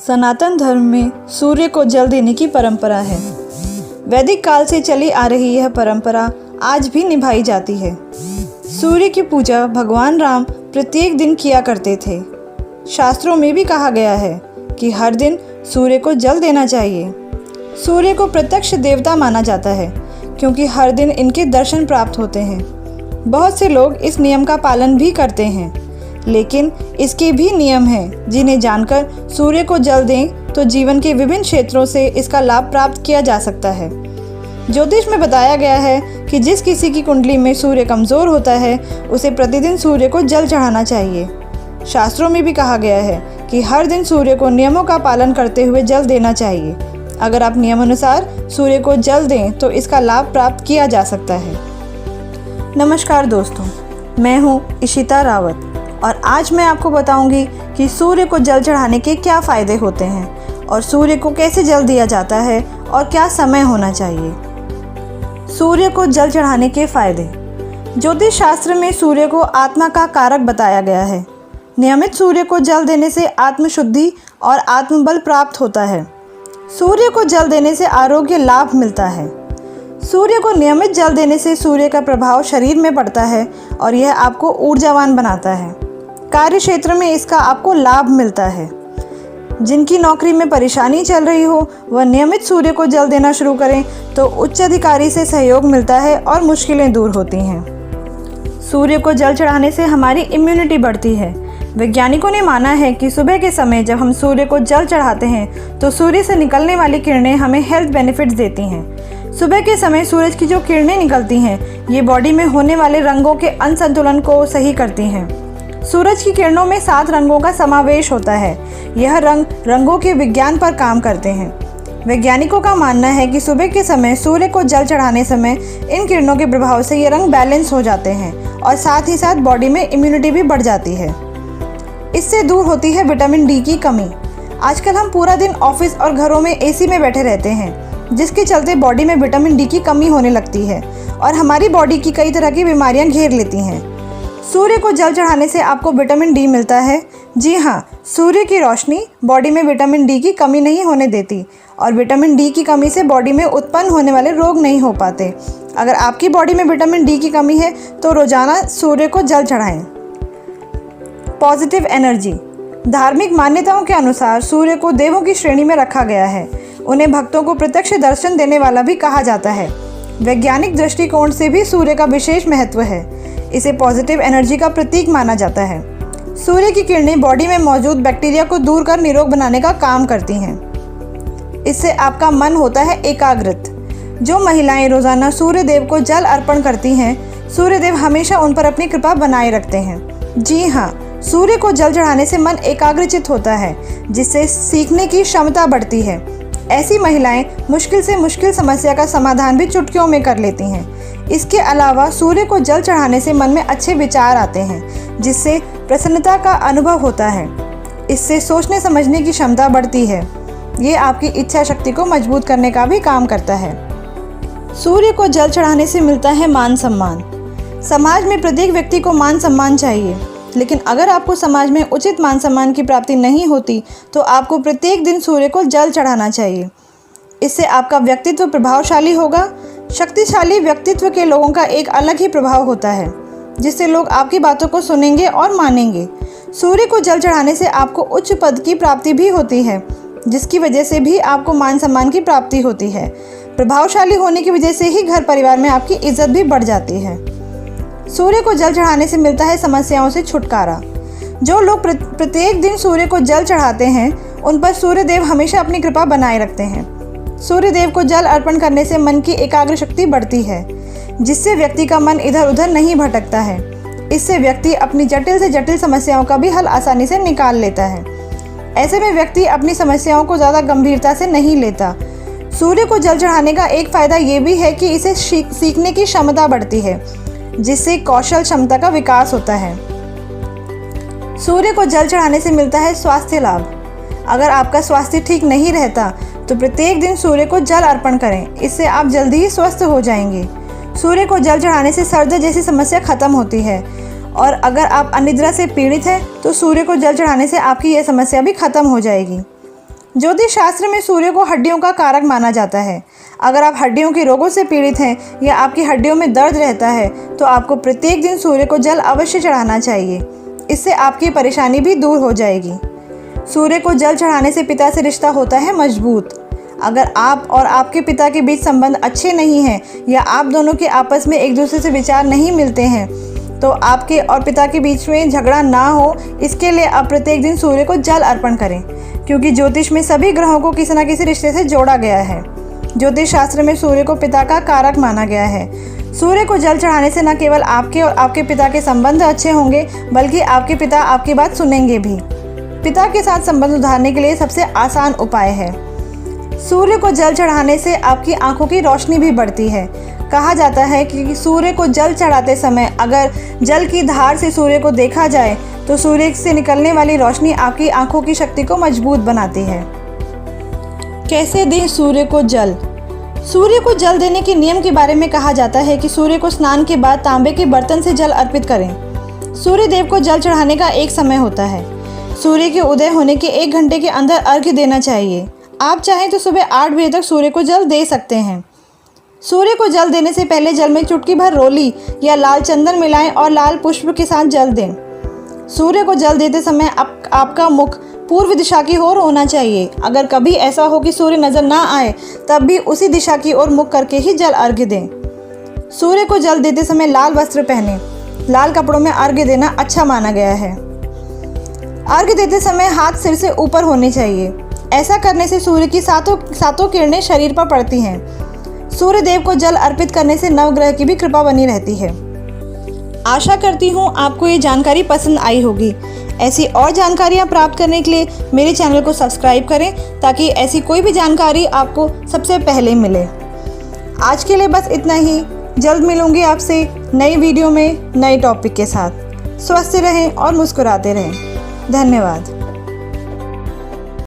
सनातन धर्म में सूर्य को जल देने की परंपरा है। वैदिक काल से चली आ रही यह परंपरा आज भी निभाई जाती है। सूर्य की पूजा भगवान राम प्रत्येक दिन किया करते थे। शास्त्रों में भी कहा गया है कि हर दिन सूर्य को जल देना चाहिए। सूर्य को प्रत्यक्ष देवता माना जाता है क्योंकि हर दिन इनके दर्शन प्राप्त होते हैं। बहुत से लोग इस नियम का पालन भी करते हैं, लेकिन इसके भी नियम हैं जिन्हें जानकर सूर्य को जल दें तो जीवन के विभिन्न क्षेत्रों से इसका लाभ प्राप्त किया जा सकता है। ज्योतिष में बताया गया है कि जिस किसी की कुंडली में सूर्य कमज़ोर होता है उसे प्रतिदिन सूर्य को जल चढ़ाना चाहिए। शास्त्रों में भी कहा गया है कि हर दिन सूर्य को नियमों का पालन करते हुए जल देना चाहिए। अगर आप नियमानुसार सूर्य को जल दें तो इसका लाभ प्राप्त किया जा सकता है। नमस्कार दोस्तों, मैं हूँ इशिता रावत और आज मैं आपको बताऊंगी कि सूर्य को जल चढ़ाने के क्या फ़ायदे होते हैं और सूर्य को कैसे जल दिया जाता है और क्या समय होना चाहिए। सूर्य को जल चढ़ाने के फ़ायदे। ज्योतिष शास्त्र में सूर्य को आत्मा का कारक बताया गया है। नियमित सूर्य को जल देने से आत्मशुद्धि और आत्मबल प्राप्त होता है। सूर्य को जल देने से आरोग्य लाभ मिलता है। सूर्य को नियमित जल देने से सूर्य का प्रभाव शरीर में पड़ता है और यह आपको ऊर्जावान बनाता है। कार्य क्षेत्र में इसका आपको लाभ मिलता है। जिनकी नौकरी में परेशानी चल रही हो वह नियमित सूर्य को जल देना शुरू करें तो उच्च अधिकारी से सहयोग मिलता है और मुश्किलें दूर होती हैं। सूर्य को जल चढ़ाने से हमारी इम्यूनिटी बढ़ती है। वैज्ञानिकों ने माना है कि सुबह के समय जब हम सूर्य को जल चढ़ाते हैं तो सूर्य से निकलने वाली किरणें हमें हेल्थ बेनिफिट्स देती हैं। सुबह के समय सूरज की जो किरणें निकलती हैं ये बॉडी में होने वाले रंगों के असंतुलन को सही करती हैं। सूरज की किरणों में 7 रंगों का समावेश होता है। यह रंगों के विज्ञान पर काम करते हैं। वैज्ञानिकों का मानना है कि सुबह के समय सूर्य को जल चढ़ाने समय इन किरणों के प्रभाव से ये रंग बैलेंस हो जाते हैं और साथ ही साथ बॉडी में इम्यूनिटी भी बढ़ जाती है। इससे दूर होती है विटामिन डी की कमी। आजकल हम पूरा दिन ऑफिस और घरों में एसी में बैठे रहते हैं, जिसके चलते बॉडी में विटामिन डी की कमी होने लगती है और हमारी बॉडी की कई तरह की बीमारियां घेर लेती हैं। सूर्य को जल चढ़ाने से आपको विटामिन डी मिलता है। जी हाँ, सूर्य की रोशनी बॉडी में विटामिन डी की कमी नहीं होने देती और विटामिन डी की कमी से बॉडी में उत्पन्न होने वाले रोग नहीं हो पाते। अगर आपकी बॉडी में विटामिन डी की कमी है तो रोजाना सूर्य को जल चढ़ाएं। Positive energy. धार्मिक मान्यताओं के अनुसार सूर्य को देवों की श्रेणी में रखा गया है। उन्हें भक्तों को प्रत्यक्ष दर्शन देने वाला भी कहा जाता है। वैज्ञानिक दृष्टिकोण से भी सूर्य का विशेष महत्व है। इसे पॉजिटिव एनर्जी का प्रतीक माना जाता है। सूर्य की किरणें बॉडी में मौजूद बैक्टीरिया को दूर कर निरोग बनाने का काम करती हैं। इससे आपका मन होता है एकाग्रित। जो महिलाएं रोजाना सूर्य देव को जल अर्पण करती हैं, सूर्य देव हमेशा उन पर अपनी कृपा बनाए रखते हैं। जी हाँ, सूर्य को जल चढ़ाने से मन एकाग्रचित होता है, जिससे सीखने की क्षमता बढ़ती है। ऐसी महिलाएं मुश्किल से मुश्किल समस्या का समाधान भी चुटकियों में कर लेती हैं। इसके अलावा सूर्य को जल चढ़ाने से मन में अच्छे विचार आते हैं, जिससे प्रसन्नता का अनुभव होता है। इससे सोचने समझने की क्षमता बढ़ती है। ये आपकी इच्छा शक्ति को मजबूत करने का भी काम करता है। सूर्य को जल चढ़ाने से मिलता है मान सम्मान। समाज में प्रत्येक व्यक्ति को मान सम्मान चाहिए, लेकिन अगर आपको समाज में उचित मान सम्मान की प्राप्ति नहीं होती तो आपको प्रत्येक दिन सूर्य को जल चढ़ाना चाहिए। इससे आपका व्यक्तित्व प्रभावशाली होगा। शक्तिशाली व्यक्तित्व के लोगों का एक अलग ही प्रभाव होता है, जिससे लोग आपकी बातों को सुनेंगे और मानेंगे। सूर्य को जल चढ़ाने से आपको उच्च पद की प्राप्ति भी होती है, जिसकी वजह से भी आपको मान सम्मान की प्राप्ति होती है। प्रभावशाली होने की वजह से ही घर परिवार में आपकी इज्जत भी बढ़ जाती है। सूर्य को जल चढ़ाने से मिलता है समस्याओं से छुटकारा। जो लोग प्रत्येक दिन सूर्य को जल चढ़ाते हैं उन पर सूर्य देव हमेशा अपनी कृपा बनाए रखते हैं। सूर्य देव को जल अर्पण करने से मन की एकाग्र शक्ति बढ़ती है, जिससे व्यक्ति का मन इधर उधर नहीं भटकता है। इससे व्यक्ति अपनी जटिल से जटिल समस्याओं का भी हल आसानी से निकाल लेता है। ऐसे में व्यक्ति अपनी समस्याओं को ज़्यादा गंभीरता से नहीं लेता। सूर्य को जल चढ़ाने का एक फ़ायदा ये भी है कि इसे सीखने की क्षमता बढ़ती है, जिससे कौशल क्षमता का विकास होता है। सूर्य को जल चढ़ाने से मिलता है स्वास्थ्य लाभ। अगर आपका स्वास्थ्य ठीक नहीं रहता तो प्रत्येक दिन सूर्य को जल अर्पण करें। इससे आप जल्दी ही स्वस्थ हो जाएंगे। सूर्य को जल चढ़ाने से सर्दी जैसी समस्या खत्म होती है और अगर आप अनिद्रा से पीड़ित हैं तो सूर्य को जल चढ़ाने से आपकी यह समस्या भी खत्म हो जाएगी। ज्योतिष शास्त्र में सूर्य को हड्डियों का कारक माना जाता है। अगर आप हड्डियों के रोगों से पीड़ित हैं या आपकी हड्डियों में दर्द रहता है तो आपको प्रत्येक दिन सूर्य को जल अवश्य चढ़ाना चाहिए। इससे आपकी परेशानी भी दूर हो जाएगी। सूर्य को जल चढ़ाने से पिता से रिश्ता होता है मजबूत। अगर आप और आपके पिता के बीच संबंध अच्छे नहीं हैं या आप दोनों के आपस में एक दूसरे से विचार नहीं मिलते हैं तो आपके और पिता के बीच में झगड़ा ना हो, इसके लिए आप प्रत्येक दिन सूर्य को जल अर्पण करें, क्योंकि ज्योतिष में सभी ग्रहों को किसी न किसी रिश्ते से जोड़ा गया है। ज्योतिष शास्त्र में सूर्य को पिता का कारक माना गया है। सूर्य को जल चढ़ाने से न केवल आपके और आपके पिता के संबंध अच्छे होंगे, बल्कि आपके पिता आपकी बात सुनेंगे भी। पिता के साथ संबंध सुधारने के लिए सबसे आसान उपाय है, सूर्य को जल चढ़ाने से आपकी आंखों की रोशनी भी बढ़ती है। कहा जाता है कि सूर्य को जल चढ़ाते समय अगर जल की धार से सूर्य को देखा जाए तो सूर्य से निकलने वाली रोशनी आपकी आंखों की शक्ति को मजबूत बनाती है। कैसे दें सूर्य को जल? सूर्य को जल देने के नियम के बारे में कहा जाता है कि सूर्य को स्नान के बाद तांबे के बर्तन से जल अर्पित करें। सूर्य देव को जल चढ़ाने का एक समय होता है। सूर्य के उदय होने के 1 घंटे के अंदर अर्घ्य देना चाहिए। आप चाहें तो सुबह 8 बजे तक सूर्य को जल दे सकते हैं। सूर्य को जल देने से पहले जल में चुटकी भर रोली या लाल चंदन मिलाएं और लाल पुष्प के साथ जल दें। सूर्य को जल देते समय आपका मुख पूर्व दिशा की ओर होना चाहिए। अगर कभी ऐसा हो कि सूर्य नजर ना आए तब भी उसी दिशा की ओर मुख करके ही जल अर्घ्य दें। सूर्य को जल देते समय लाल वस्त्र पहने। लाल कपड़ों में अर्घ्य देना अच्छा माना गया है। अर्घ्य देते समय हाथ सिर से ऊपर होने चाहिए। ऐसा करने से सूर्य की सातों किरणें शरीर पर पड़ती हैं। सूर्य देव को जल अर्पित करने से नवग्रह की भी कृपा बनी रहती है। आशा करती हूँ आपको ये जानकारी पसंद आई होगी। ऐसी और जानकारियाँ प्राप्त करने के लिए मेरे चैनल को सब्सक्राइब करें ताकि ऐसी कोई भी जानकारी आपको सबसे पहले मिले। आज के लिए बस इतना ही। जल्द मिलूंगी आपसे नई वीडियो में नए टॉपिक के साथ। स्वस्थ रहें और मुस्कुराते रहें। धन्यवाद।